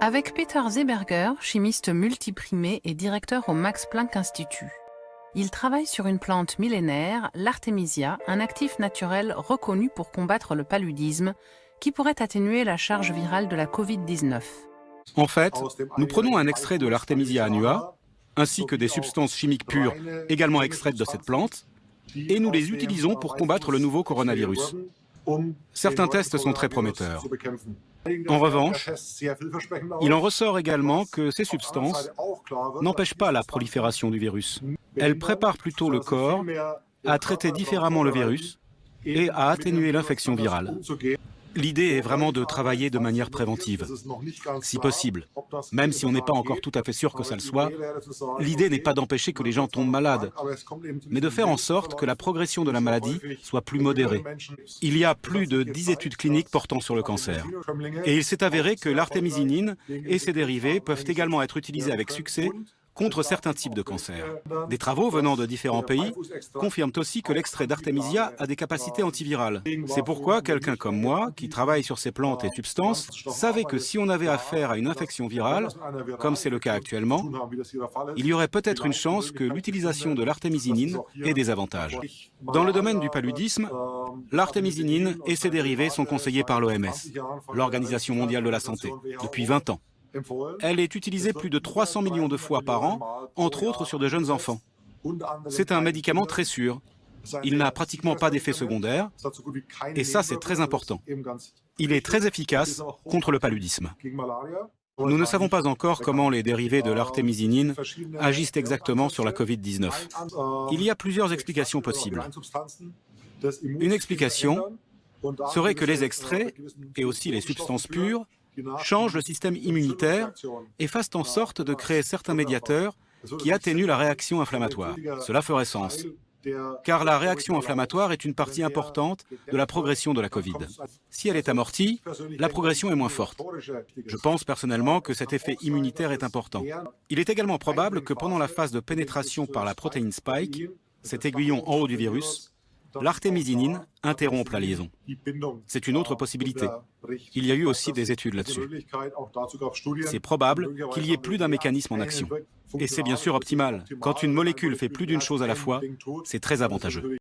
Avec Peter Zeberger, chimiste multiprimé et directeur au Max Planck Institut. Il travaille sur une plante millénaire, l'artémisia, un actif naturel reconnu pour combattre le paludisme, qui pourrait atténuer la charge virale de la Covid-19. En fait, nous prenons un extrait de l'Artemisia annua, ainsi que des substances chimiques pures également extraites de cette plante, et nous les utilisons pour combattre le nouveau coronavirus. Certains tests sont très prometteurs. En revanche, il en ressort également que ces substances n'empêchent pas la prolifération du virus. Elles préparent plutôt le corps à traiter différemment le virus et à atténuer l'infection virale. L'idée est vraiment de travailler de manière préventive, si possible. Même si on n'est pas encore tout à fait sûr que ça le soit, l'idée n'est pas d'empêcher que les gens tombent malades, mais de faire en sorte que la progression de la maladie soit plus modérée. Il y a plus de 10 études cliniques portant sur le cancer. Et il s'est avéré que l'artémisinine et ses dérivés peuvent également être utilisés avec succès contre certains types de cancers. Des travaux venant de différents pays confirment aussi que l'extrait d'artémisia a des capacités antivirales. C'est pourquoi quelqu'un comme moi, qui travaille sur ces plantes et substances, savait que si on avait affaire à une infection virale, comme c'est le cas actuellement, il y aurait peut-être une chance que l'utilisation de l'artémisinine ait des avantages. Dans le domaine du paludisme, l'artémisinine et ses dérivés sont conseillés par l'OMS, l'Organisation mondiale de la santé, depuis 20 ans. Elle est utilisée plus de 300 millions de fois par an, entre autres sur de jeunes enfants. C'est un médicament très sûr. Il n'a pratiquement pas d'effets secondaires, et ça c'est très important. Il est très efficace contre le paludisme. Nous ne savons pas encore comment les dérivés de l'artémisinine agissent exactement sur la Covid-19. Il y a plusieurs explications possibles. Une explication serait que les extraits, et aussi les substances pures, changent le système immunitaire et fassent en sorte de créer certains médiateurs qui atténuent la réaction inflammatoire. Cela ferait sens, car la réaction inflammatoire est une partie importante de la progression de la Covid. Si elle est amortie, la progression est moins forte. Je pense personnellement que cet effet immunitaire est important. Il est également probable que pendant la phase de pénétration par la protéine spike, cet aiguillon en haut du virus, l'artémisinine interrompt la liaison. C'est une autre possibilité. Il y a eu aussi des études là-dessus. C'est probable qu'il y ait plus d'un mécanisme en action. Et c'est bien sûr optimal. Quand une molécule fait plus d'une chose à la fois, c'est très avantageux.